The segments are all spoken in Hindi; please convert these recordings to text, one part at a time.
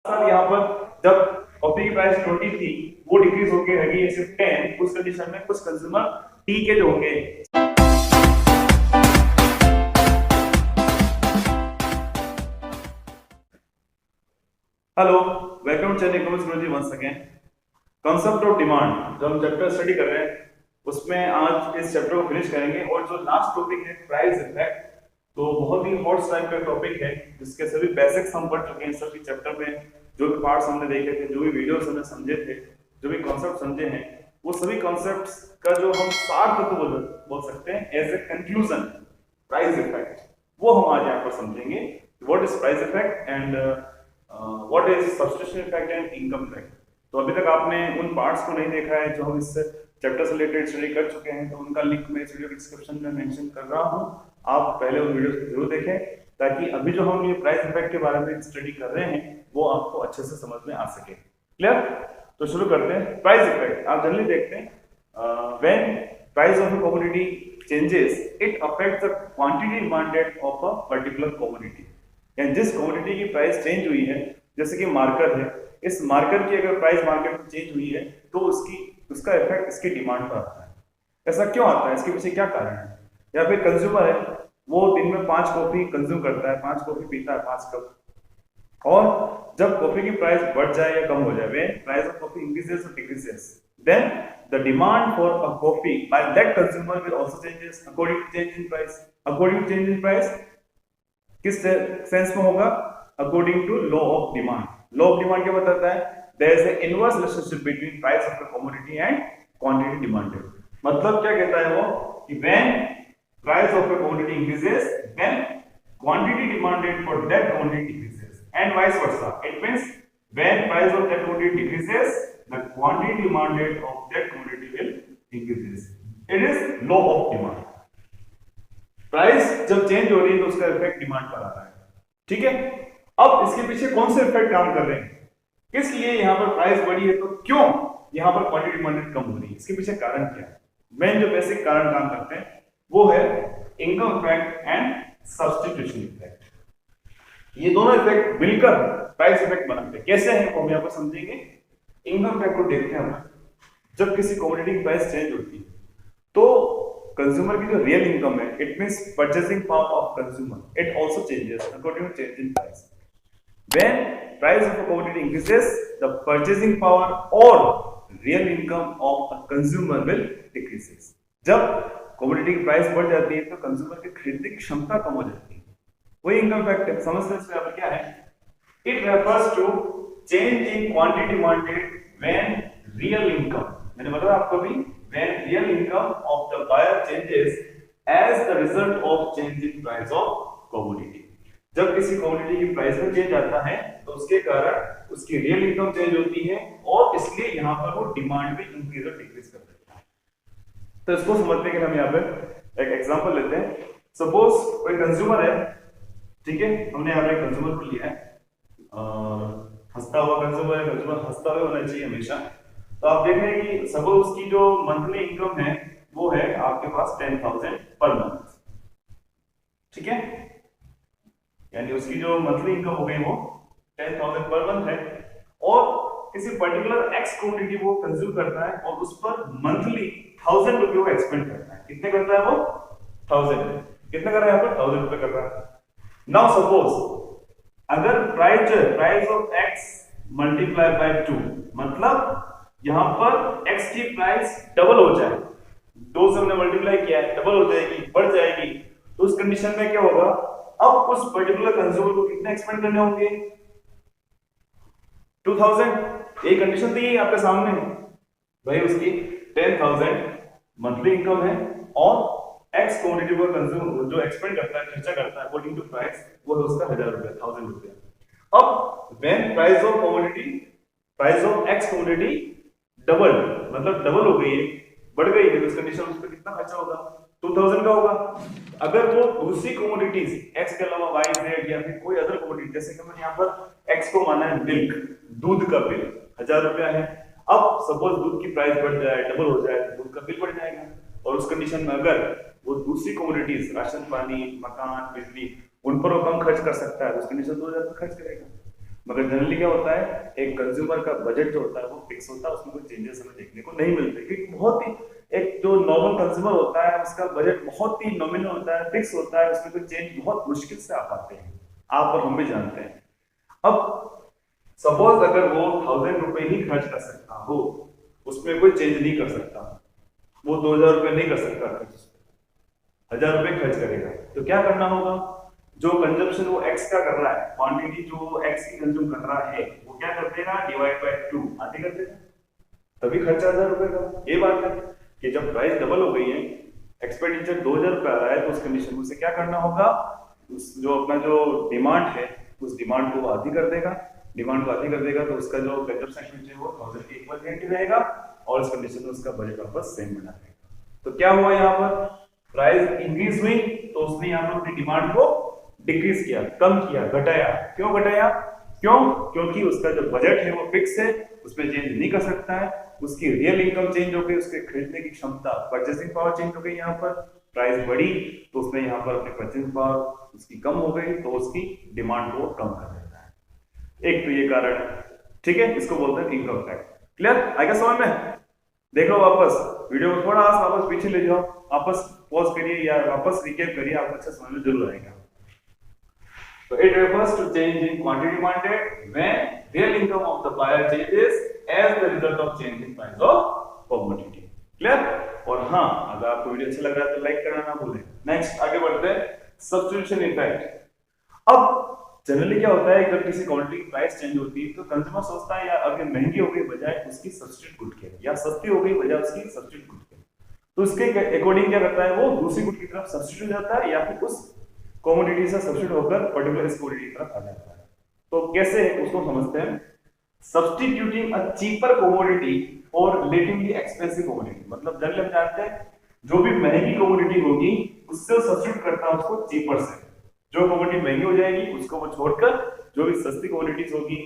साल यहाँ पर जब कॉफी की प्राइस 20 थी, वो डिक्रीज होके रही सिर्फ 10। उस कंडीशन में कुछ कंज्यूमर टी के जो होंगे। Hello, welcome to channel economics Guruji once again. Concept of demand जो हम चैप्टर स्टडी कर रहे हैं, उसमें आज इस चैप्टर को फिनिश करेंगे। और जो लास्ट टॉपिक है प्राइस इफेक्ट, तो बहुत ही हॉट टाइप का टॉपिक है जिसके सभी बेसिक्स हम पढ़ चुके हैं। सभी चैप्टर में जो भी पार्ट्स हमने देखे थे, जो भी वीडियोस हमने समझे थे, जो भी कॉन्सेप्ट समझे हैं, वो सभी कॉन्सेप्ट्स का जो हम सार तत्व बोल सकते हैं as a conclusion, price effect, वो हम आज यहाँ पर समझेंगे। What is price effect and what is substitution effect and income effect. तो अभी तक आपने उन पार्ट्स को नहीं देखा है जो हम इस चैप्टर से रिलेटेड स्टडी कर चुके हैं, तो उनका लिंक मैं इस वीडियो के डिस्क्रिप्शन में मेंशन कर रहा हूं। आप पहले उन वीडियोस को जरूर देखें ताकि अभी जो हम ये प्राइस इफेक्ट के बारे में स्टडी कर रहे हैं वो आपको अच्छे से समझ में आ सके। क्लियर? तो शुरू करते हैं। प्राइस इफेक्ट आप जनरली देखते हैं when price of a commodity changes, it affects the quantity demanded of a particular commodity. यानी जिस कमोडिटी की प्राइस चेंज हुई है, जैसे कि मार्कर है, इस मार्कर की अगर प्राइस मार्केट में चेंज हुई है तो उसका इफेक्ट इसकी डिमांड पर आता है। ऐसा क्यों आता है? इसके पीछे क्या कारण है? या फिर कंज्यूमर है, वो दिन में 5 कॉफी कंज्यूम करता है, 5 कॉफी पीता है, 5 कप। और जब कॉफी की प्राइस बढ़ जाए या कम हो जाए, when price of coffee increases और decreases, then the demand for a coffee by that consumer will also changes according to change in price. According to change in price किस सेंस में होगा? According to law of demand. Law of demand क्या बताता है? There is an inverse relationship between price of the commodity and quantity demanded. मतलब क्या कहता है वो कि when price of a commodity increases, then quantity demanded for that commodity decreases, and vice versa. It means when price of that commodity decreases, the quantity demanded of that commodity will increases. It is law of demand. Price जब चेंज हो रही है तो उसका इफेक्ट डिमांड पर आ रहा है। ठीक है, अब इसके पीछे कौन से इफेक्ट काम कर रहे हैं? किस लिए यहाँ पर प्राइस बढ़ी है, तो क्यों यहाँ पर क्वांटिटी डिमांडेड कम हो रही है? इसके पीछे कारण क्या है? मेन जो बेसिक कारण काम करते हैं वो है income effect and substitution effect. ये दोनों इफेक्ट मिलकर प्राइस इफेक्ट बनाते हैं। कैसे है वो हम यहाँ पर समझेंगे। इनकम इफेक्ट को देखते हैं हम। जब किसी कमोडिटी की प्राइस चेंज होती है तो कंज्यूमर की जो रियल इनकम है, it means purchasing power of consumer, it also changes according to change in price. When price of a commodity increases, the purchasing power or real income of a consumer will decreases. जब कमोडिटी की प्राइस बढ़ जाती है तो कंज्यूमर की खरीदने की क्षमता कम हो जाती है। वही इनकम इफेक्ट है। समझते हैं इसमें क्या है? It refers to change in quantity demanded when real income, मैंने बताया आपको भी, when real income of the buyer changes as the result of change in price of commodity. जब किसी कमोडिटी की प्राइस में चेंज आता है तो उसके कारण उसकी रियल इनकम चेंज होती है और इसलिए यहाँ पर वो डिमांड भी इंक्रीज और डिक्रीज कर देता है। तो इसको समझने के लिए हम यहाँ पे एक एग्जांपल लेते हैं। सपोज कोई कंज्यूमर है, ठीक है, हमने यहाँ पे कंज्यूमर को लिया है और हंसता हुआ कंज्यूमर है। कंज्यूमर हंसता हुआ होना चाहिए हमेशा। तो आप देख रहे हैं कि सपोज उसकी जो मंथली इनकम है वो है आपके पास 10,000 पर मंथ। ठीक है, यानी उसकी जो मंथली इनकम हो गई वो 10,000 पर मंथ है और किसी पर्टिकुलर एक्स क्वांटिटी वो कंज्यूम करता है और उस पर मंथली 1,000 रुपए वो एक्सपेंड करता है। कितने करता है वो? 1,000। कितना कर रहा है यहाँ पर? 1,000 रुपए कर रहा है। नाउ सपोज अगर price of x multiply by 2, मतलब यहाँ पर एक्स की प्राइस डबल हो जाए, 2 से हमने मल्टीप्लाई किया है, डबल हो जाएगी, बढ़ जाएगी, तो उस कंडीशन में क्या होगा? अब उस पर्टिकुलर कंज्यूमर को कितने एक्सपेंड करने होंगे? 2,000। एक कंडीशन दी है आपके सामने, भाई उसकी 10,000 मंथली इनकम है और एक्स क्वांटिटी को कंज्यूम जो एक्सपेंड करता है, खर्चा करता है अकॉर्डिंग टू प्राइस, वो है उसका 1,000 रुपया, 1,000 रुपया। अब when price of commodity, price of x commodity double, मतलब डबल हो गई है, बढ़ गई है, तो उस कंडीशन में उस पर कितना खर्चा होगा? 2,000 का होगा। अगर वो दूसरी कमोडिटीज एक्स के अलावा वाई जेड या फिर कोई अदर कमोडिटी, जैसे कि मैंने यहाँ पर एक्स को माना है मिल्क, दूध का बिल 1,000 रुपया है। अब सपोज दूध की प्राइस बढ़ जाए, डबल हो जाए, तो दूध का बिल बढ़ जाएगा। और उस कंडीशन में अगर वो दूसरी कमोडिटीज, राशन पानी, मकान, बिजली, उन पर वो कम खर्च कर सकता है, तो उस कंडीशन 2,000 खर्च करेगा। मगर जनरली क्या होता है, एक कंज्यूमर का बजट जो होता है वो फिक्स होता है, उसमें कोई चेंजेस हमें देखने को नहीं मिलते, क्योंकि बहुत ही एक जो नॉर्मल कंज्यूमर होता है उसका बजट बहुत ही नॉमिनल होता है, फिक्स होता है, उसमें कोई चेंज बहुत मुश्किल से आ पाते हैं, आप और हम भी जानते हैं। अब सपोज अगर वो 1000 रुपए ही खर्च कर सकता हो, उसमें कोई चेंज नहीं कर सकता, वो 2000 रुपए नहीं कर सकता खर्च, 1000 रुपए खर्च करेगा, तो क्या करना होगा, जो कंजम्पशन वो एक्स का कर रहा है, क्वांटिटी जो एक्स की कंज्यूम कर रहा है, वो क्या कर देगा, डिवाइड बाय 2 आधी कर देगा, तभी खर्चा 1000 रुपए का। ये बात है कि जब प्राइस डबल हो गई है, एक्सपेंडिचर 2000 रुपए आ रहा है, तो उस कंडीशन में उसे क्या करना होगा, उस जो अपना जो डिमांड है उस डिमांड को आधी कर देगा, डिमांड को आधी कर देगा, तो उसका जो कंजम्पशन है वो 1000 के इक्वल रहेगा, और इस कंडीशन में उसका बजट वापस सेम बना रहेगा। तो क्या हुआ, यहाँ पर प्राइस इंक्रीज हुई तो उसने यहाँ पर अपनी डिमांड को डिक्रीज किया, कम किया, घटाया। क्यों घटाया, क्योंकि उसका जो बजट है वो फिक्स है, उसमें चेंज नहीं कर सकता है, उसकी रियल इनकम चेंज हो गई, उसके खरीदने की क्षमता, परचेसिंग पावर चेंज हो गई, यहाँ पर प्राइस बढ़ी तो उसने यहाँ पर अपनी परचेसिंग पावर उसकी कम हो गई, तो उसकी डिमांड को कम कर देता है। एक तो ये कारण है, ठीक है, इसको बोलते हैं इनकम टैक्स। क्लियर, आएगा समझ में? देखो वापस वीडियो को थोड़ा सा वापस पीछे ले जाओ, वापस पॉज करिए या वापस रिकैप करिए, आपको अच्छा समझ में जरूर आएगा। So it refers to change in quantity demanded when real income of the buyer changes as the result of change in price of commodity. Clear? और हाँ, अगर आपको वीडियो अच्छा लग रहा है तो लाइक करना ना भूलें। नेक्स्ट आगे बढ़ते हैं, सब्स्टिट्यूशन इफेक्ट। अब जनरली क्या होता है, जब किसी क्वांटिटी की प्राइस चेंज होती है तो कंज्यूमर सोचता है यार अगर महंगी हो गई बजाय उसकी सब्स्टिट्यूट गुड के, या सस्ती हो गई बजाय उसकी सब्स्टिट्यूट गुड के, तो उसके अकॉर्डिंग क्या करता है, वो दूसरी गुड की तरफ सब्स्टिट्यूट जाता है, या फिर उस कमोडिटी से सब्स्टिट्यूट होकर पर्टिकुलर कमोडिटी की तरफ आ जाता है। तो कैसे उसको समझते हैं, सब्स्टिट्यूटिंग अ चीपर कमोडिटी और रिलेटिवली एक्सपेंसिव कमोडिटी, मतलब जनरली हम जानते हैं जो भी महंगी कमोडिटी होगी उससे सब्स्टिट्यूट करता है उसको चीपर से, जो कमोडिटी महंगी हो जाएगी उसको वो छोड़कर जो भी सस्ती कमोडिटीज होगी,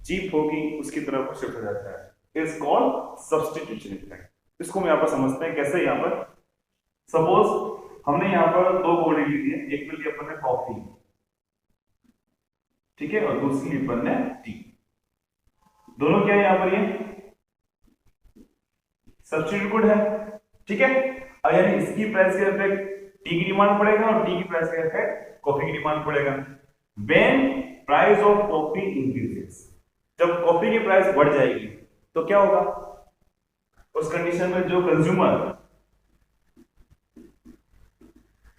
चीप होगी, उसकी तरफ वो शिफ्ट हो जाता है। Is called substitution effect. इसको हम यहाँ पर समझते हैं कैसे। यहाँ पर सपोज हमने यहाँ पर दो कमोडिटी ली है, एक में ली अपन ने कॉफी, ठीक है, और दूसरी ली अपन ने टी। दोनों क्या है यहाँ पर, ये सब्स्टिट्यूट गुड है, ठीक है। अब यानी इसकी प्राइस का इफेक्ट टी की डिमांड पड़ेगा और टी की प्राइस का इफेक्ट कॉफी की डिमांड पड़ेगा। When price of coffee increases, जब कॉफी की प्राइस बढ़ जाएगी तो क्या होगा, उस कंडीशन में जो कंज्यूमर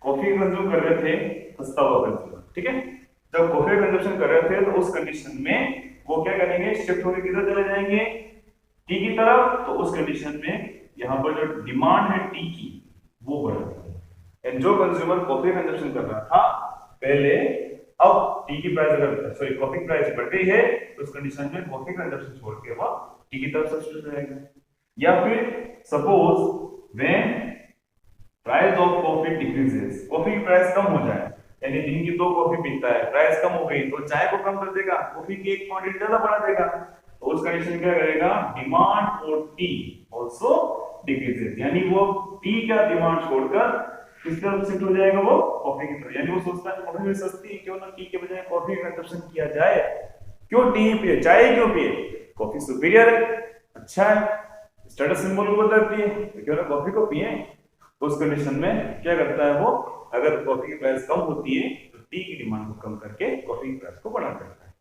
कॉफी कंज्यूम कर रहे थे, सस्ता हुआ कंज्यूमर, ठीक है, जब कॉफी कंजम्पशन कर रहे थे तो उस कंडीशन में वो क्या करेंगे, शिफ्ट होकर किधर चले जाएंगे, टी की तरफ। तो उस कंडीशन में यहाँ पर जो डिमांड है टी की वो बढ़ रही है, जो कंज्यूमर कॉफी कंजम्पशन कर रहा था पहले, अब टी की प्राइस अगर सॉरी कॉफी की प्राइस बढ़ गई है तो उस कंडीशन में कॉफी कंजम्पशन छोड़ के वो टी की तरफ सब्स्टिट्यूट हो जाएगा। या फिर suppose when price of coffee decreases, coffee की प्राइस कम हो जाए, यानी दिन की 2 कॉफी पीता है, प्राइस कम हो गई तो चाय को कम कर देगा, कॉफी की एक क्वांटिटी ज्यादा बढ़ा देगा, तो उस कंडीशन क्या करेगा, demand for T also decreases, यानी वो टी का डिमांड छोड़कर किस तरफ शिफ्ट हो जाएगा, वो कॉफी की तरफ। यानी वो सोचता है कॉफी में सस्ती है, क्यों ना टी के बजाय कॉफी का कंजम्पशन किया जाए, क्यों टी पिए, चाय क्यों पिए, कॉफी सुपीरियर है, अच्छा है, स्टेटस सिंबल को बताती है, तो क्यों ना कॉफी को पिए। तो उस कंडीशन में क्या करता है वो, अगर कॉफी की प्राइस कम होती है तो टी की डिमांड को कम करके कॉफी की प्राइस को बढ़ा देता है,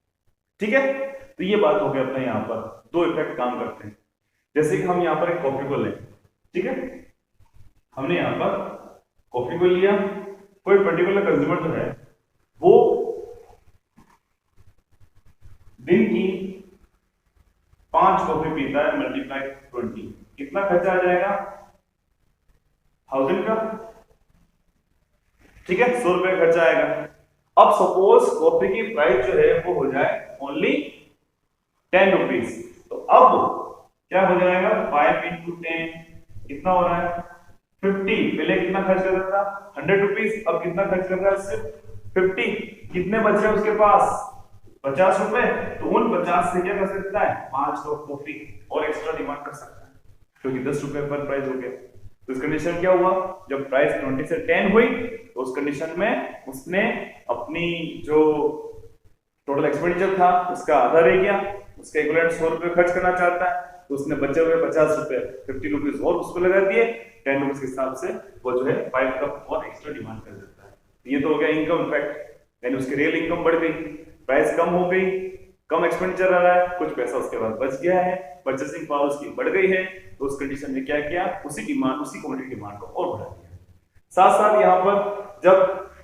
ठीक है। तो ये बात हो गई अपने यहाँ पर दो इफेक्ट काम करते हैं। जैसे कि हम यहाँ पर एक कॉफी को लें, ठीक है, हमने यहाँ पर कॉफी को लिया, कोई पर्टिकुलर कंज्यूमर जो है वो दिन की 5 कॉफी पीता है, मल्टीप्लाई 20, कितना खर्चा आ जाएगा, 1000 का, ठीक है, 100 रुपए खर्चा आएगा। अब सपोज कॉफी की प्राइस जो है वो हो जाए ओनली 10 रुपीज, तो अब क्या हो जाएगा, 5 इंटू 10 कितना हो रहा है, 50। पहले कितना खर्च कर रहा था, 100 रुपीज, अब कितना खर्च कर रहा है, सिर्फ 50। कितने बच रहे उसके पास, 50 रुपए, तो उन 50 से क्या कर सकता है, 5 कप कॉफी और एक्स्ट्रा डिमांड कर सकता है, क्योंकि 10 रुपए पर प्राइस हो गया। तो इस कंडीशन क्या हुआ, जब प्राइस 20 से 10 हुई तो उस कंडीशन में उसने अपनी जो टोटल एक्सपेंडिचर था उसका आधा रह गया, उसका इक्विवेलेंट 100 रुपए खर्च करना चाहता है, तो उसने बचे हुए 50 रुपए 50 रुपीज और उस पर लगा दिए, 10 रुपीज के हिसाब से वो जो है 5 कप और एक्स्ट्रा डिमांड कर देता है। ये तो हो गया इनकम इफेक्ट, यानी उसकी रियल इनकम बढ़ गई, प्राइस कम हो गई, कम एक्सपेंडिचर आ रहा है, कुछ पैसा उसके बाद बच गया है, परचेसिंग पावर उसकी बढ़ गई है, तो उस कंडीशन में क्या किया, उसी कमोडिटी डिमांड को और बढ़ा दिया। साथ साथ यहाँ पर जब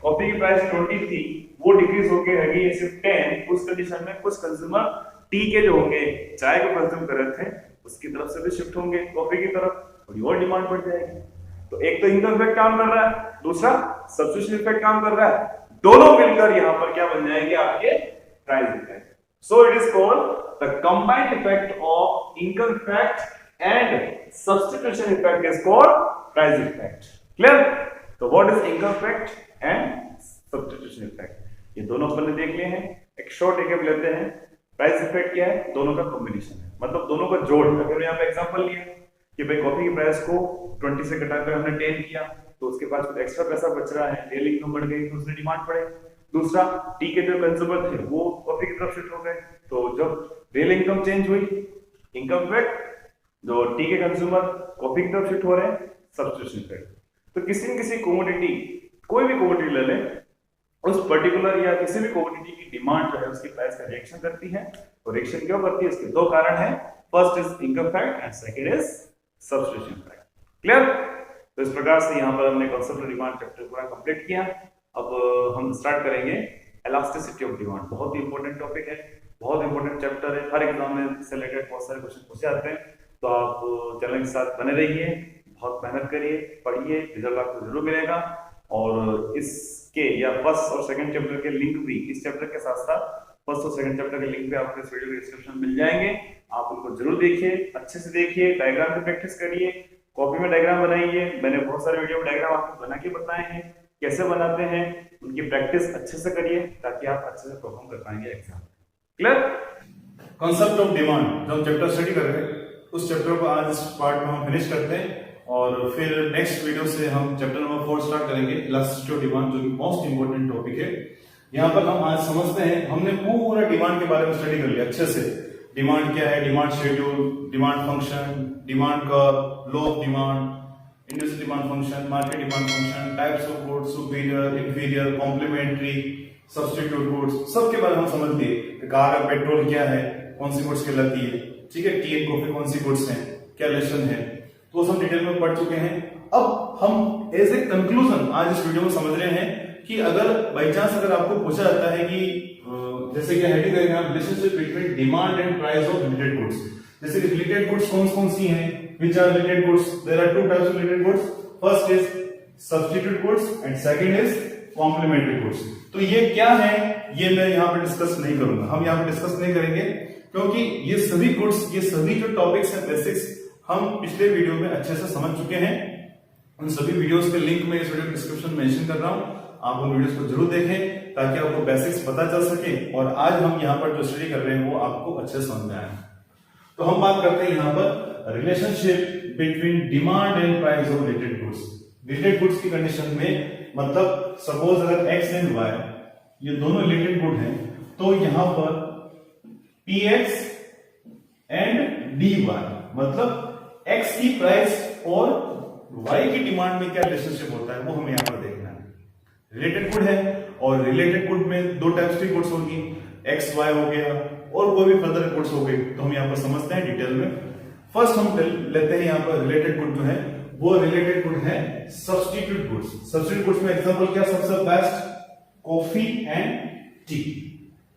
कॉफी की प्राइस 20 थी वो डिक्रीज होके रह गई सिर्फ 10, उस कंडीशन में कुछ कंज्यूमर टी के जो होंगे, चाय को कंज्यूम कर रहे थे, उसकी तरफ से भी शिफ्ट होंगे कॉफी की तरफ, थोड़ी और डिमांड बढ़ जाएगी। तो एक तो इनकम इफेक्ट काम कर रहा है, दूसरा सब्स्टिट्यूशन इफेक्ट काम कर रहा है, दोनों मिलकर यहाँ पर क्या बन जाएंगे, आपके price effect. So it is called the combined effect of income effect and substitution effect is called price effect. Clear? तो what is income effect and substitution effect, ये दोनों अपन ने देख लिए हैं। एक शॉर्ट रिकैप लेते हैं। प्राइस इफेक्ट क्या है, दोनों का कॉम्बिनेशन है, मतलब दोनों का जोड़। अगर यहाँ पे एग्जांपल लिया कि भाई कॉफी की प्राइस को 20 से घटाकर हमने 10 किया, तो उसके पास कुछ एक्स्ट्रा पैसा बच रहा है, रियल इनकम बढ़ गई, तो उसने डिमांड बढ़े। दूसरा, टी के जो कंज्यूमर थे वो कॉफी की तरफ शिफ्ट हो गए, तो जब रियल इनकम चेंज हुई, इनकम इफेक्ट, जो टी के कंज्यूमर कॉफी की तरफ शिफ्ट हो रहे हैं, सब्स्टिट्यूशन इफेक्ट। तो किसी न किसी कमोडिटी, कोई भी कमोडिटी ले लें, उस पर्टिकुलर या किसी भी कमोडिटी की डिमांड जो है उसकी प्राइस का रिएक्शन करती है। तो रिएक्शन क्यों करती है, इसके दो कारण हैं, first is income effect and second is substitution effect. Clear? तो इस प्रकार से यहाँ पर हमने कॉन्सेप्ट ऑफ डिमांड चैप्टर पूरा कंप्लीट किया। अब हम स्टार्ट करेंगे इलास्टिसिटी ऑफ डिमांड। बहुत ही इंपॉर्टेंट टॉपिक है, बहुत इंपॉर्टेंट चैप्टर है, हर एग्जाम में इससे रिलेटेड बहुत सारे क्वेश्चन पूछे जाते हैं। तो आप चैनल के साथ बने रहिए, बहुत मेहनत करिए, पढ़िए, रिजल्ट आपको जरूर मिलेगा। और इसके या फर्स्ट और सेकंड चैप्टर के लिंक भी इस चैप्टर के साथ साथ फर्स्ट और सेकंड चैप्टर के लिंक भी आपको इस वीडियो के डिस्क्रिप्शन में मिल जाएंगे। आप उनको जरूर देखिए, अच्छे से देखिए, डायग्राम की प्रैक्टिस करिए, कॉपी में डायग्राम बनाइए। मैंने बहुत सारे वीडियो में डायग्राम आपको बना के बताए हैं, कैसे बनाते हैं, उनकी प्रैक्टिस अच्छे से करिए ताकि आप अच्छे से परफॉर्म कर पाएंगे exam. Clear? Concept of demand जो हम चैप्टर स्टडी कर रहे हैं, उस चैप्टर को आज इस पार्ट में हम फिनिश करते हैं और फिर नेक्स्ट वीडियो से हम चैप्टर नंबर 4 स्टार्ट करेंगे, इलास्टिसिटी ऑफ डिमांड, जो कि मोस्ट इंपोर्टेंट टॉपिक है। यहाँ पर हम आज समझते हैं, हमने पूरा डिमांड के बारे में स्टडी कर लिया अच्छे से। डिमांड क्या है, demand schedule, demand function, demand curve, law of demand, industrial demand function, market demand function, types of goods, superior, inferior, complementary, substitute goods, सबके बारे में हम समझ लिए। कार और पेट्रोल क्या है, कौन सी गुड्स कहलाती है, ठीक है, टी एंड कॉफी कौन सी गुड्स हैं, क्या रिलेशन है, तो हम डिटेल में पढ़ चुके हैं। अब हम एज ए कंक्लूजन आज इस वीडियो में समझ रहे हैं कि अगर बाई चांस अगर आपको पूछा जाता है कि जैसे कि हेडिंग करेंगे हम relationship between demand and price of related goods, जैसे कि रिलेटेड गुड्स कौन सी हैं, which are related goods, there are two types of related goods, first is substitute goods and second is complementary goods. तो ये क्या है, ये मैं यहाँ पे डिस्कस नहीं करूंगा, हम यहाँ पे डिस्कस नहीं करेंगे, क्योंकि ये सभी गुड्स, ये सभी जो टॉपिक्स हैं बेसिक्स, हम पिछले वीडियो में अच्छे से समझ चुके हैं। उन सभी वीडियोस के लिंक मैं इस वीडियो डिस्क्रिप्शन में मेंशन कर रहा हूं, आप उन वीडियोस को जरूर देखें ताकि आपको बेसिक्स पता चल सके और आज हम यहाँ पर जो स्टडी कर रहे हैं वो आपको अच्छे से समझ में आए। तो हम बात करते हैं यहाँ पर relationship between demand and price of related goods. Related goods की कंडीशन में, मतलब सपोज अगर एक्स एंड वाई ये दोनों रिलेटेड गुड हैं, तो यहाँ पर P X and D Y, मतलब एक्स की प्राइस और वाई की डिमांड में क्या रिलेशनशिप होता है वो हमें यहाँ पर देखना है। रिलेटेड गुड है और रिलेटेड गुड में दो टाइप्स की गुड्स होगी, एक्स वाई हो गया और कोई भी फर्दर गुड्स हो गई, तो हम यहाँ पर समझते हैं डिटेल में। फर्स्ट हम लेते हैं यहाँ पर रिलेटेड गुड जो है वो रिलेटेड गुड है सब्स्टिट्यूट गुड्स। सब्स्टिट्यूट गुड्स में एग्जांपल क्या सबसे best, coffee and T.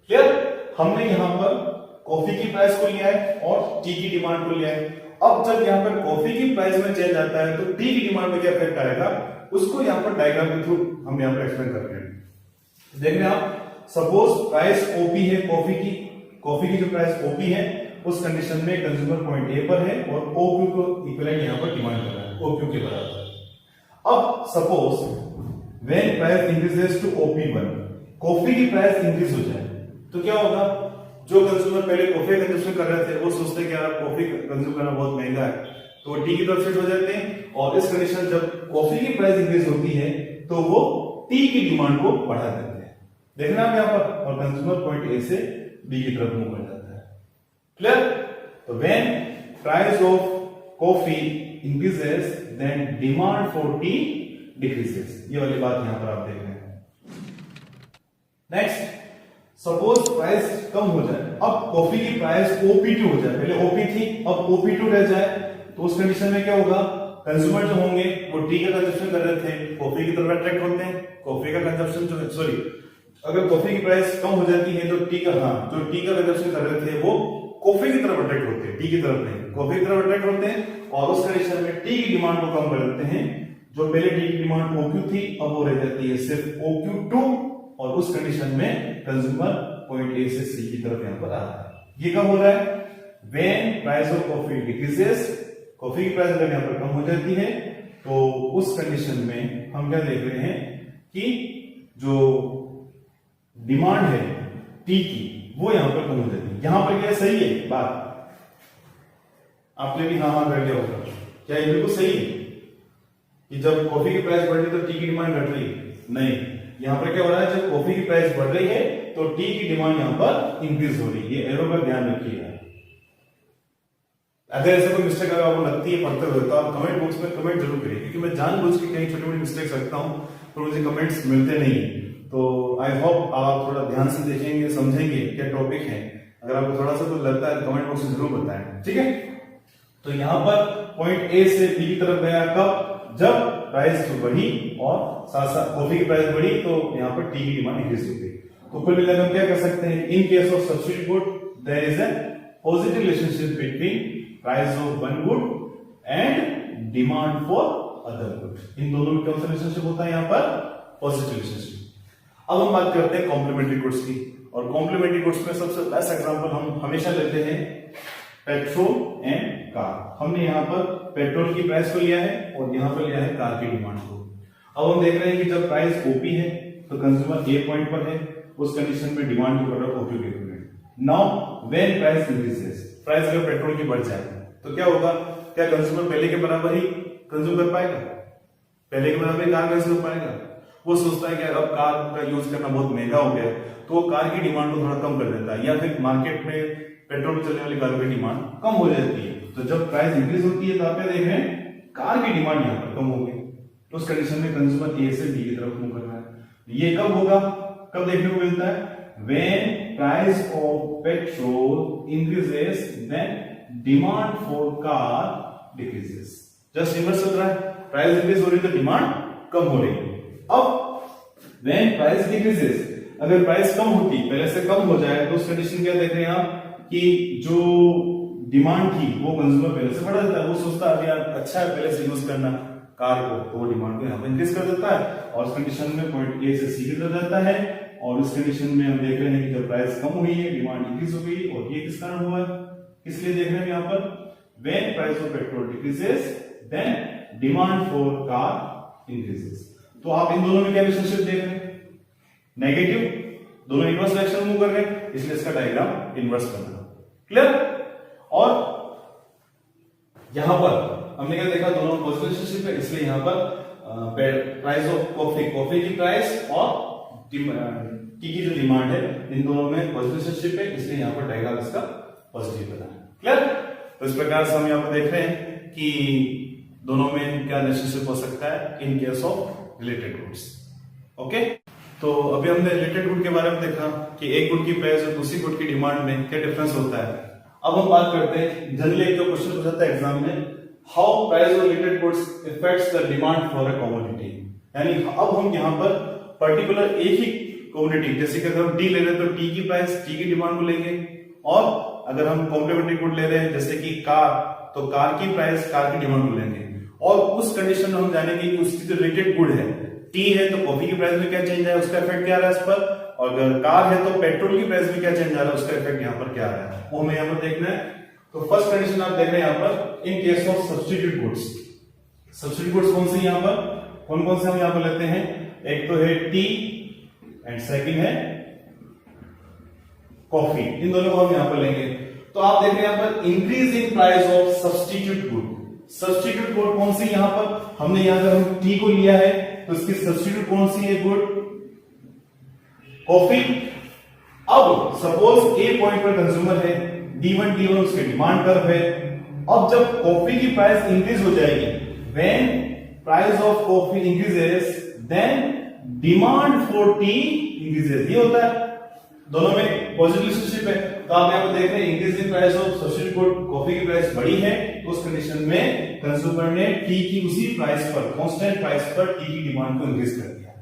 Clear? हमने यहाँ पर कॉफी की प्राइस को लिया है और टी की डिमांड को लिया है। अब जब यहाँ पर कॉफी की प्राइस में चेंज आता है तो टी की डिमांड में क्या इफेक्ट आएगा, उसको यहाँ पर डायग्राम के थ्रू हम यहाँ पर एक्सप्लेन कर रहे हैं। देख रहे हैं आप, सपोज प्राइस ओपी है कॉफी की जो प्राइस ओपी है उस कंडीशन में कंज्यूमर पॉइंट ए पर है और ओक्यू को इक्विवेलेंट यहाँ पर डिमांड कर रहा है, ओक्यू के बराबर। अब suppose when price increases to ओपी1, कॉफी की प्राइस इंक्रीज हो जाए तो क्या होगा, जो कंज्यूमर पहले कॉफी कंज्यूम कर रहे थे वो सोचते हैं कि यार कॉफी कंज्यूम करना बहुत महंगा है, तो वो टी की तरफ शिफ्ट हो जाते हैं। और इस कंडीशन जब कॉफी की प्राइस इंक्रीज होती है तो वो टी की डिमांड को बढ़ा देते हैं। देखना आप यहाँ पर, और कंज्यूमर पॉइंट ए से बी की तरफ मूव कर जाता है। क्लियर? तो when price of coffee increases then demand for tea decreases, ये वाली बात यहां पर आप देख रहे हैं। नेक्स्ट, सपोज प्राइस कम हो जाए, अब कॉफी की प्राइस OP2 हो जाए, पहले OP थी अब OP2 रह जाए, तो उस कंडीशन में क्या होगा, कंज्यूमर जो होंगे वो टी का कंजप्शन कर रहे थे, कॉफी की तरफ अट्रैक्ट होते हैं, कॉफी का कंजप्शन जो है, सॉरी, अगर कॉफी की प्राइस कम हो जाती है तो टी का, हाँ, जो टी का कंजप्शन कर रहे थे वो कॉफी की तरफ अट्रैक्ट होते हैं, टी की तरफ नहीं, कॉफी की तरफ अट्रैक्ट होते हैं, और उस कंडीशन में टी की डिमांड को कम कर देते हैं। जो पहले टी की डिमांड OQ थी अब वो रह जाती है सिर्फ OQ2, और उस कंडीशन में कंज्यूमर पॉइंट ए से सी की तरफ यहां पर आ रहा है। ये कब हो रहा है, when price of coffee decreases, coffee की प्राइस अगर यहां पर कम हो जाती है तो उस कंडीशन में हम क्या देख रहे हैं कि जो डिमांड है टी की वो यहां पर कम हो जाती है। यहां पर क्या सही है बात, आपने भी हाँ कर लिया होगा, क्या ये बिल्कुल सही है कि जब कॉफी की प्राइस बढ़ रही है तो टी की डिमांड घट रही है? नहीं, यहां पर क्या हो रहा है, जब कॉफी की प्राइस बढ़ रही है तो टी की डिमांड यहां पर इंक्रीज हो रही है। ये एरो का ध्यान रखिएगा। अगर ऐसा कोई मिस्टेक अगर आपको लगती है पढ़ते हुए तो आप कमेंट बॉक्स में कमेंट जरूर करिए, क्योंकि मैं जानबूझ के कई छोटी मोटी मिस्टेक्स रखता हूं पर मुझे कमेंट्स मिलते नहीं। तो आई होप आप थोड़ा ध्यान से देखेंगे, समझेंगे क्या टॉपिक है। अगर आपको थोड़ा सा कुछ लगता है कमेंट बॉक्स में जरूर बताएं, ठीक है। तो यहां पर पॉइंट ए से बी की तरफ गया कब, जब प्राइस जो बढ़ी और साथ साथ कॉफी की प्राइस बढ़ी तो यहां पर टी की डिमांड इंक्रीज हो गई। तो कुल मिलाकर हम क्या कर सकते हैं, in case of substitute good there is a positive relationship between price of one good and demand for other good. इन दोनों में कौन सा रिलेशनशिप होता है, यहां पर पॉजिटिव रिलेशनशिप। अब हम बात करते हैं कॉम्प्लीमेंट्री गुड्स की, और कॉम्प्लीमेंट्री गुड्स में सबसे बेस्ट एग्जांपल हम हमेशा लेते हैं पेट्रोल एंड कार। हमने यहाँ पर पेट्रोल की प्राइस को लिया है और यहाँ पर लिया है कार की डिमांड को। अब हम देख रहे हैं कि जब प्राइस OP है तो कंज्यूमर ए पॉइंट पर है, उस कंडीशन में डिमांड की ऑर्डर OQ के equivalent. Now when price increases, price अगर पेट्रोल की बढ़ जाए तो क्या होगा, क्या कंज्यूमर पहले के बराबर ही कंज्यूम कर पाएगा, पहले के बराबर ही कार कंज्यूम कर पाएगा? वो सोचता है कि अब कार का यूज करना बहुत महंगा हो गया तो वो कार की डिमांड को थोड़ा कम कर देता है, या फिर मार्केट में पेट्रोल में चलने वाली कारों की डिमांड कम हो जाती है। तो जब प्राइस इंक्रीज होती है तो आप क्या देख रहे हैं, कार की डिमांड यहां पर कम हो गई, तो उस कंडीशन में कंज्यूमर ए से बी की तरफ मूव कर रहा है। ये कब होगा, कब देखने को मिलता है, when price of petrol increases then demand for car decreases. Just reverse चल रहा है, प्राइस इंक्रीज हो रही है तो डिमांड कम हो रही है। अब व्हेन प्राइस डिक्रीजेस, अगर प्राइस कम होती, पहले से कम हो जाए तो उस कंडीशन क्या देख रहे हैं आप कि जो डिमांड थी वो कंज्यूमर पहले से बढ़ा देता है, वो सोचता है यार अच्छा है पहले से यूज करना कार को, तो वो डिमांड को यहाँ पर इंक्रीज कर देता है और उस कंडीशन में पॉइंट ए से सी की तरफ जाता है। और उस कंडीशन में हम देख रहे हैं कि जब प्राइस कम हुई है डिमांड इंक्रीज हो गई, और ये किस कारण हुआ है, इसलिए देख रहे हैं यहाँ पर when price of petrol decreases then demand for car increases. तो आप इन दोनों में क्या रिलेशनशिप देख रहे हैं, नेगेटिव, दोनों इनवर्स डायरेक्शन मूव कर रहे हैं, इसलिए इसका डायग्राम इनवर्स बना। क्लियर? और यहां पर हमने क्या देखा, दोनों पॉजिटिव रिलेशनशिप है, इसलिए यहां पर प्राइस ऑफ कॉफी की प्राइस और टी की जो डिमांड है इन दोनों में पॉजिटिव रिलेशनशिप है, इसलिए यहां पर डायग्राम इसका पॉजिटिव बना है। क्लियर? तो इस प्रकार से हम यहां पर देख रहे हैं कि दोनों में क्या रिलेशनशिप हो सकता है in case of related goods. Okay, तो अभी हमने रिलेटेड गुड के बारे में देखा कि एक गुड की प्राइस और दूसरी गुड की डिमांड में क्या डिफरेंस होता है। अब हम बात करते हैं, जनरली एक क्वेश्चन पूछा था एग्जाम में, how price of related goods effects the demand for a commodity. यानी अब हम यहाँ पर पर्टिकुलर एक ही कमोडिटी, जैसे कि अगर हम टी ले रहे हैं तो टी की प्राइस, टी की डिमांड को लेंगे, और अगर हम कॉम्प्लीमेंट्री गुड ले रहे हैं जैसे कि कार, तो कार की प्राइस, कार की डिमांड को लेंगे, और उस कंडीशन में हम जानेंगे कि उसकी जो रिलेटेड गुड है, टी है तो कॉफी की प्राइस में क्या चेंज है, उसका इफेक्ट क्या आ रहा है इस पर, और अगर कार है तो पेट्रोल की प्राइस में क्या चेंज आ रहा है, उसका इफेक्ट यहाँ पर क्या आ रहा है, वो हमें यहाँ पर देखना है। तो फर्स्ट कंडीशन आप देख रहे हैं यहाँ पर इन case of substitute goods. Substitute goods कौन से यहाँ पर, कौन कौन से हम यहाँ पर लेते हैं, एक तो है टी एंड सेकंड है कॉफी, इन दोनों को हम यहाँ पर लेंगे। तो आप देख रहे हैं यहाँ पर increase in price of substitute good. Substitute good कौन सी, यहाँ पर हमने यहाँ पर टी को लिया है तो इसकी सब्स्टिट्यूट कौन सी है, गुड कॉफी। अब सपोज ए पॉइंट पर कंज्यूमर है, D1 T1 उसकी डिमांड कर्व है। अब जब कॉफी की प्राइस इंक्रीज हो जाएगी, when price of coffee increases then demand for tea increases. ये होता है, दोनों में पॉजिटिव रिलेशनशिप है। तो आप यहां पर देख रहे हैं increase in price of substitute good, coffee की प्राइस बढ़ी है, तो उस कंडीशन में कंज्यूमर ने टी की उसी प्राइस पर, कांस्टेंट प्राइस पर टी की डिमांड को इंक्रीज कर दिया।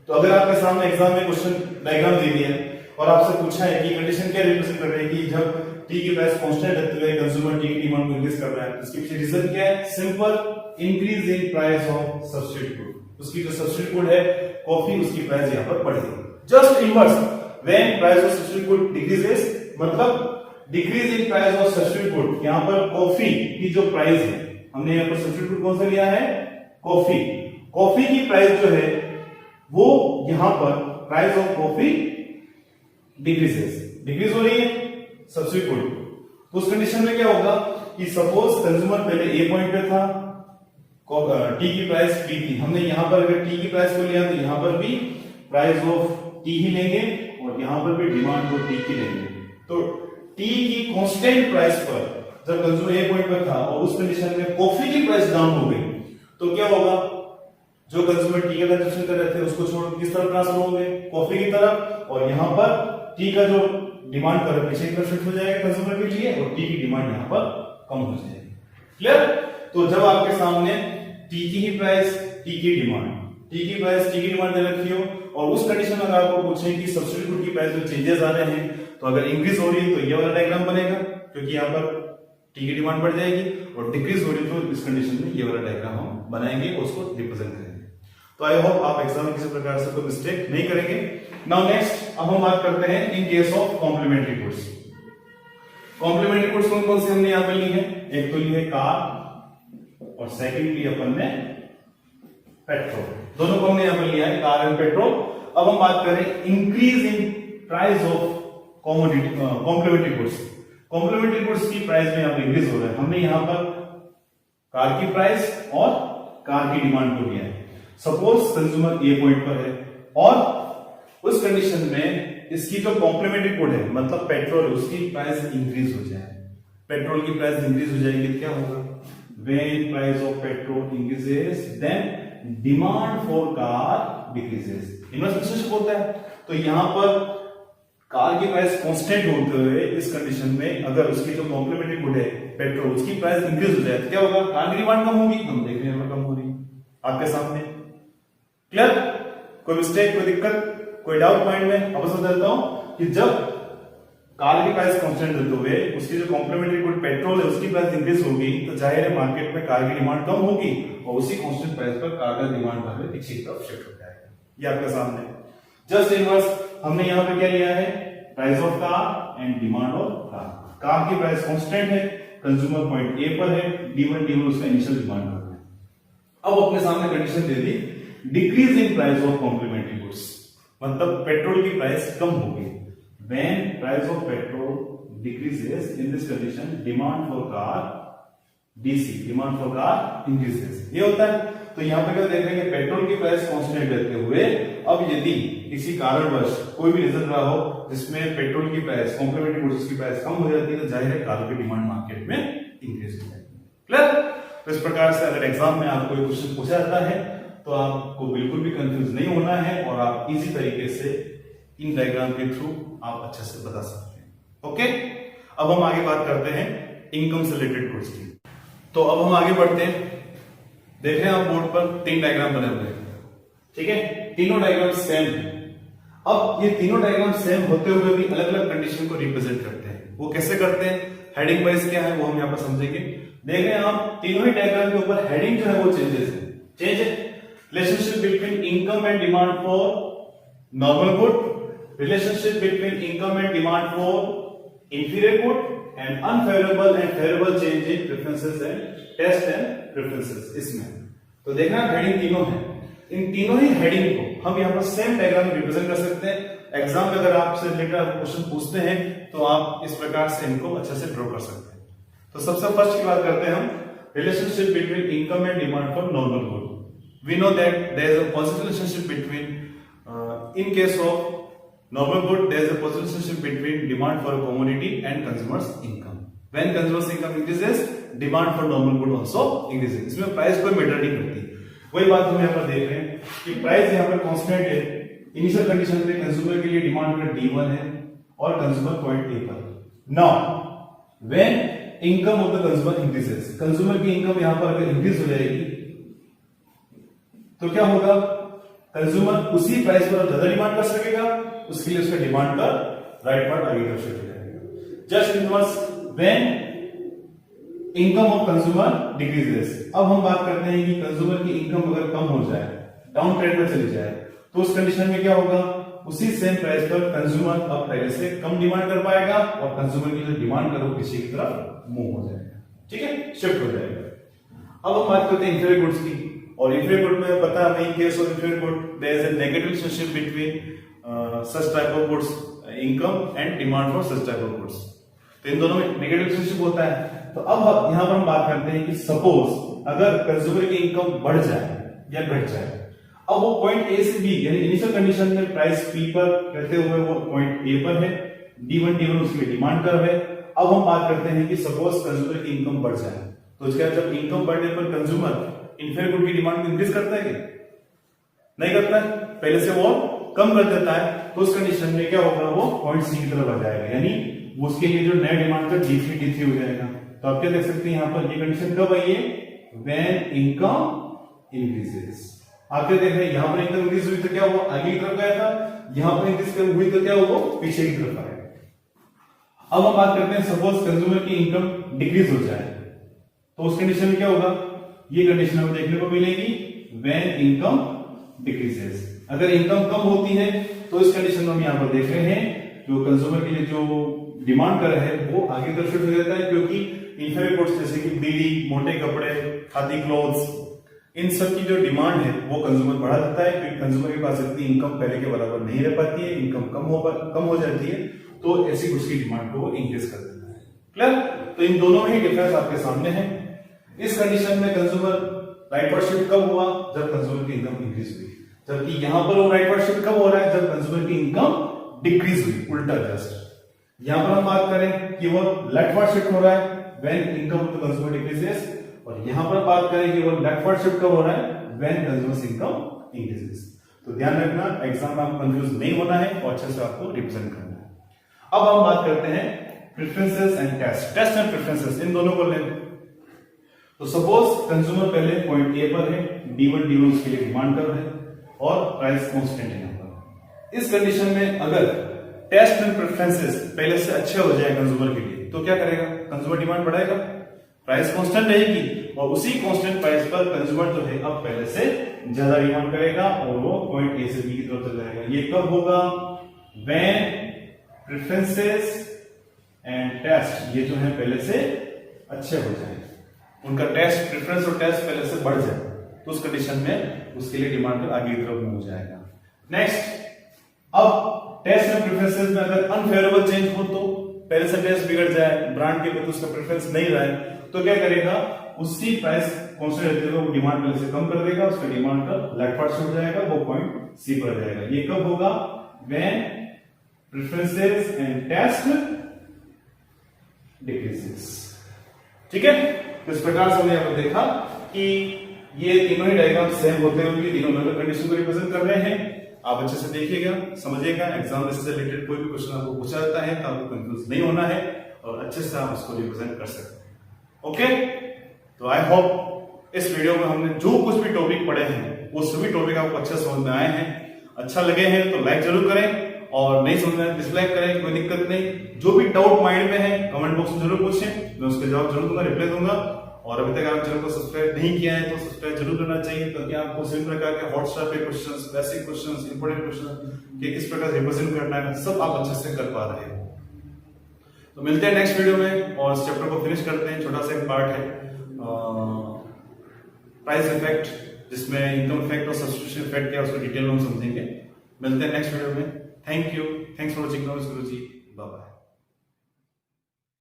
तो अगर आपके सामने एग्जाम में क्वेश्चन डायग्राम दे दिया है और आपसे पूछा है कि कंडीशन क्या रिप्रेजेंट कर रही है कि जब टी की प्राइस कांस्टेंट रहते हुए कंज्यूमर टी की डिमांड को इंक्रीज कर रहा है, इसके पीछे रीजन क्या है? Simple, increase in price of substitute good. उसकी जो सब्स्टिट्यूट गुड है कॉफी, उसकी प्राइस यहां पर बढ़ेगी। Just inverse, when price of substitute good decreases, मतलब decrease in price of substitute good. यहां पर कॉफी की जो प्राइस है, हमने यहां पर सब्स्टिट्यूट गुड कौन सा लिया है? कॉफी। कॉफी की प्राइस जो है वो यहां पर प्राइस ऑफ कॉफी डिक्रीज हो रही है सब्स्टिट्यूट गुड। तो उस कंडीशन में क्या होगा कि सपोज कंज्यूमर पहले ए पॉइंट पे था, टी की प्राइस टी थी, हमने यहां पर अगर टी की प्राइस को लिया तो यहां पर भी प्राइस ऑफ टी ही लेंगे और यहां पर भी डिमांड ऑफ टी की लेंगे। तो टी की कांस्टेंट प्राइस पर जब कंज्यूमर ए पॉइंट पर था और उस कंडीशन में कॉफी की प्राइस डाउन हो गई, तो क्या होगा? जो कंज्यूमर टी का कंजप्शन कर रहे थे उसको छोड़ किस तरफ ट्रांसफर होंगे? कॉफी की तरफ। और यहां पर टी का जो डिमांड कर पीछे की तरफ शिफ्ट हो जाएगा कंज्यूमर के लिए और टी की डिमांड यहां पर कम हो जाएगी। क्लियर? तो जब आपके सामने टी की ही प्राइस, टी की डिमांड, टी की प्राइस, टी की डिमांड दे रखी हो और उस कंडीशन में अगर आपको पूछें कि सब्स्टिट्यूट गुड की प्राइस में चेंजेस आ रहे हैं, तो अगर इंक्रीज हो रही है तो ये वाला डायग्राम बनेगा, क्योंकि यहां पर टी की डिमांड बढ़ जाएगी, और डिक्रीज हो रही तो इस कंडीशन में ये वाला डायग्राम हम बनाएंगे और उसको रिप्रेजेंट करेंगे। तो आई होप आप एग्जाम में किसी प्रकार से कोई मिस्टेक नहीं करेंगे। नाउ नेक्स्ट, अब हम बात करते हैं in case of complementary goods. Complementary goods कौन कौन से हमने यहां पर ली है? एक तो ली है कार और सेकेंडली अपन ने पेट्रोल। दोनों को हमने यहां पर लिया है, कार एंड पेट्रोल। अब हम बात करें increase in price of complementary goods. Complementary goods की प्राइस में यहां पर इंक्रीज हो रहा है। हमने यहां पर कार की प्राइस और कार की डिमांड को लिया है। सपोज कंज्यूमर ए पॉइंट पर है और उस कंडीशन में इसकी जो कॉम्प्लीमेंट्री गुड है, मतलब पेट्रोल, उसकी प्राइस इंक्रीज हो जाए। पेट्रोल की प्राइस इंक्रीज हो जाएगी तो क्या होगा? When price of petrol increases then demand for car decreases. Inverse relationship होता है। तो यहां पर कार की प्राइस कांस्टेंट होते हुए इस कंडीशन में अगर उसकी जो कॉम्प्लीमेंट्री गुड है पेट्रोल, उसकी प्राइस इंक्रीज हो जाए तो क्या होगा? कार की डिमांड कम होगी। हम देख रहे हैं कम हो रही है आपके सामने। क्लियर? कोई मिस्टेक, कोई दिक्कत, कोई डाउट पॉइंट में? अब समझ देता हूं कि जब कार की प्राइस कांस्टेंट रहते हुए उसकी जो कॉम्प्लीमेंट्री गुड पेट्रोल है उसकी प्राइस इंक्रीज होगी, तो जाहिर है मार्केट में कार की डिमांड कम होगी और उसी कांस्टेंट प्राइस पर कार का डिमांड बढ़कर पीछे की तरफ शिफ्ट हो जाएगा। ये आपके सामने जस्ट इनवर्स हमने यहां पे क्या लिया है? Price of car and demand of car. Car की प्राइस कांस्टेंट है, कंज्यूमर पॉइंट ए पर है, D1 T1 उसका इनिशियल डिमांड कर रहा है। अब अपने सामने कंडीशन दे दी decrease in price of complementary goods, मतलब पेट्रोल की प्राइस कम होगी। When price of petrol decreases, in this condition demand for car DC, demand for car increases. ये होता है। तो यहां पे क्या देख रहे हैं? पेट्रोल की प्राइस कांस्टेंट रहते हुए अब यदि किसी कारणवश कोई भी रीजन रहा हो जिसमें पेट्रोल की प्राइस, कॉम्प्लीमेंट्री गुड्स की प्राइस कम हो जाती है, तो जाहिर है कारों की डिमांड मार्केट में इंक्रीज हो जाती है। क्लियर? तो इस प्रकार से अगर एग्जाम में आपको कोई क्वेश्चन पूछा जाता है तो आपको बिल्कुल भी कंफ्यूज नहीं होना है और आप इजी तरीके से इन डायग्राम के थ्रू आप अच्छे से बता सकते हैं। ओके, अब हम आगे बात करते हैं इनकम से रिलेटेड गुड्स की। तो अब हम आगे बढ़ते हैं। देख रहे हैं आप बोर्ड पर 3 डायग्राम बने हुए हैं, ठीक है? तीनों डायग्राम सेम है। अब ये तीनों डायग्राम सेम होते हुए भी अलग अलग कंडीशन को रिप्रेजेंट करते हैं। वो कैसे करते हैं, हेडिंग वाइज क्या है वो हम यहाँ पर समझेंगे। देख रहे हैं आप तीनों ही डायग्राम के ऊपर हेडिंग जो है वो चेंजेस है। चेंज है relationship between income and demand for normal good, relationship between income and demand for inferior good, and unfavorable and favorable change in preferences and test and preferences। इसमें तो देखना हेडिंग तीनों है। इन तीनों ही हेडिंग को हम यहाँ पर सेम डायग्राम में रिप्रेजेंट कर सकते हैं। एग्जाम में अगर आपसे रिलेटेड क्वेश्चन पूछते हैं तो आप इस प्रकार से इनको अच्छे से ड्रॉ कर सकते हैं। तो सबसे फर्स्ट की बात करते हैं हम relationship between income and demand for normal good. We know that there is a positive relationship between in case of normal good, there is a positive relationship between demand for a commodity and consumers income. When consumers income increases, demand for normal good also increases. इसमें प्राइस कोई मैटर नहीं करती। वही बात हम यहाँ पर देख रहे हैं कि प्राइस यहाँ पर कांस्टेंट है। इनिशियल कंडीशन में कंज्यूमर के लिए डिमांड का D1 है और कंज्यूमर पॉइंट A पर। Now when income of the consumer increases, consumer की इनकम यहाँ पर अगर इंक्रीज हो जाएगी तो क्या होगा, कंज्यूमर उसी प्राइस पर ज्यादा डिमांड कर सकेगा, उसके लिए उसका डिमांड का राइट पार्ट आगे कर सकेगा। Just inverse when income of consumer decreases. अब हम बात करते हैं कि कंज्यूमर की इनकम अगर कम हो जाए, डाउन ट्रेंड में चली जाए, तो उस कंडीशन में क्या होगा, उसी सेम प्राइस पर कंज्यूमर अब पहले से कम डिमांड कर पाएगा और कंज्यूमर की जो डिमांड करो किसी की तरफ मूव हो जाएगा। ठीक है, शिफ्ट हो जाएगा। अब हम बात करते हैं इंफीरियर गुड्स की। और इंफीरियर गुड में पता है, in case of inferior good there is a negative relationship between such type of goods income and demand for such type of goods. तो इन दोनों में नेगेटिव रिलेशनशिप होता है। तो अब यहां पर हम बात करते हैं कि सपोज अगर कंज्यूमर की इनकम बढ़ जाए या घट जाए, अब वो पॉइंट ए से बी यानी इनिशियल कंडीशन में प्राइस पी पर कहते हुए वो पॉइंट ए पर है, D1 उसकी डिमांड कर्व है। अब हम बात करते हैं कि सपोज कंज्यूमर की इनकम बढ़ जाए, तो इसका जब इनकम बढ़ने पर कंज्यूमर इंफीरियर गुड की डिमांड इंक्रीज करता है कि नहीं करता है, पहले से वो कम कर देता है। तो उस कंडीशन में क्या होगा, वो पॉइंट सी की तरफ आ जाएगा, यानी उसके लिए जो नया डिमांड था D3 हो जाएगा। तो आप क्या देख सकते हैं यहाँ पर ये कंडीशन कब आई है, व्हेन इनकम इंक्रीजेस। आप क्या देख रहे हैं, यहां पर इनकम इंक्रीज हुई तो क्या हुआ, आगे की तरफ गया था, यहां पर इंक्रीज हुई तो क्या हुआ, पीछे की तरफ आया। अब हम बात करते हैं सपोज कंज्यूमर की इनकम डिक्रीज हो जाए, तो उस कंडीशन में क्या होगा, ये कंडीशन हमें देखने को मिलेगी व्हेन इनकम डिक्रीजेस। अगर इनकम कम होती है तो इस कंडीशन में हम यहां पर देख रहे हैं जो कंज्यूमर के लिए जो डिमांड कर रहे हैं वो आगे तरफ शिफ्ट हो जाता है, क्योंकि इंफीरियर गुड्स जैसे कि बीड़ी, मोटे कपड़े, खादी क्लोथ्स, इन सब की जो डिमांड है वो कंज्यूमर बढ़ा देता है, क्योंकि कंज्यूमर के पास इतनी इनकम पहले के बराबर नहीं रह पाती है, इनकम कम हो जाती है, तो ऐसी गुड्स की डिमांड को इंक्रीज कर देता है। क्लियर? तो इन दोनों ही डिफरेंस आपके सामने है। इस कंडीशन में कंज्यूमर राइटवर्ड शिफ्ट कब हुआ, जब कंज्यूमर की इनकम इंक्रीज हुई, जबकि यहां पर वो राइटवर्ड शिफ्ट कब हो रहा है, जब कंज्यूमर की इनकम डिक्रीज हुई, उल्टा जस्ट। यहां पर हम बात करें कि वो लेफ्टवर्ड शिफ्ट हो रहा है when income of the consumer decreases, और यहां पर बात करें कि वो लेफ्टवर्ड शिफ्ट कब हो रहा है, व्हेन कंज्यूमर्स इनकम इंक्रीजेस। तो ध्यान रखना, एग्जाम में आपको कंफ्यूज नहीं होना है और अच्छे से आपको रिप्रेजेंट करना है। अब हम बात करते हैं preferences and taste. Taste and preferences इन दोनों को लें। तो सपोज कंज्यूमर पहले पॉइंट ए पर है, D1 उसके लिए डिमांड कर रहे हैं और प्राइस कांस्टेंट है यहां पर। इस कंडीशन में अगर टेस्ट एंड प्रेफरेंसेस पहले से अच्छे हो जाए कंज्यूमर के लिए, तो क्या करेगा, कंज्यूमर डिमांड बढ़ाएगा, प्राइस कांस्टेंट रहेगी और उसी कांस्टेंट प्राइस पर कंज्यूमर जो है अब पहले से ज्यादा डिमांड करेगा और वो पॉइंट ए से बी की तरफ चला जाएगा। ये कब होगा, व्हेन प्रेफरेंसेस एंड टेस्ट ये जो है पहले से अच्छे हो जाए, उनका टेस्ट, प्रेफरेंस और टेस्ट पहले से बढ़ जाए, तो उस कंडीशन में उसके लिए डिमांड आगे की तरफ मूव हो जाएगा। नेक्स्ट, अब टेस्ट एंड प्रेफरेंसेस में अगर अनफेवरेबल चेंज हो, तो पहले से टेस्ट बिगड़ जाए, ब्रांड के प्रति उसका प्रेफरेंस नहीं रहा है, तो क्या करेगा, उसी प्राइस कांस्टेंट रहते हुए वो डिमांड पहले से कम कर देगा, उसका डिमांड का लेफ्टवर्ड शिफ्ट हो जाएगा, वो पॉइंट सी पर आ जाएगा। ये कब होगा, when preferences and taste decreases. ठीक है, तो इस प्रकार से हमने यहां पर देखा कि ये तीनों ही डायग्राम सेम होते हुए तीनों अलग कंडीशन को रिप्रेजेंट कर रहे हैं। आप अच्छे से देखिएगा, समझिएगा, एग्जाम से रिलेटेड कोई भी क्वेश्चन आपको पूछा जाता है तो आपको कंफ्यूज नहीं होना है और अच्छे से आप उसको रिप्रेजेंट कर सकते हैं। ओके, तो आई होप इस वीडियो में हमने जो कुछ भी टॉपिक पढ़े हैं वो सभी टॉपिक आपको अच्छे समझ में आए हैं। अच्छा लगे हैं तो लाइक जरूर करें और नहीं समझ में डिसलाइक करें, कोई दिक्कत नहीं। जो भी डाउट माइंड में है कमेंट बॉक्स में जरूर पूछें, मैं उसके जवाब जरूर दूंगा, रिप्लाई दूंगा। और अभी तक आप चैनल को सब्सक्राइब नहीं किया है तो सब्सक्राइब जरूर करना चाहिए, ताकि आपको सभी प्रकार के हॉटस्टार पे questions, basic questions, important question कि किस प्रकार रिप्रेजेंट करना है सब आप अच्छे से कर पा रहे हैं। तो मिलते हैं नेक्स्ट वीडियो में और इस चैप्टर को फिनिश करते हैं। छोटा सा एक पार्ट है प्राइस इफेक्ट, जिसमें इनकम इफेक्ट और सब्स्टिट्यूशन इफेक्ट क्या है उसको डिटेल में हम समझेंगे। मिलते हैं नेक्स्ट वीडियो में। Thank you, thanks for watching Guruji, bye bye.